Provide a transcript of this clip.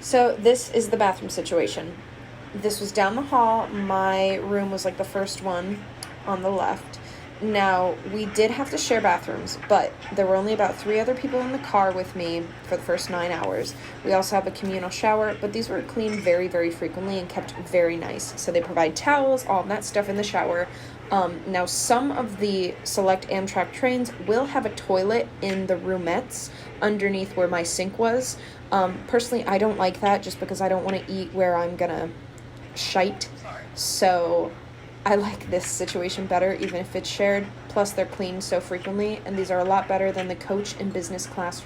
So this is the bathroom situation. This was down the hall. My room was like the first one on the left. Now, we did have to share bathrooms, but there were only about 3 other people in the car with me for the first 9 hours. We also have a communal shower, but these were cleaned very, very frequently and kept very nice. So they provide towels, all of that stuff in the shower. Now, some of the select Amtrak trains will have a toilet in the roomettes underneath where my sink was. Personally, I don't like that just because I don't want to eat where I'm gonna shite. So I like this situation better, even if it's shared. Plus, they're cleaned so frequently, and these are a lot better than the coach and business class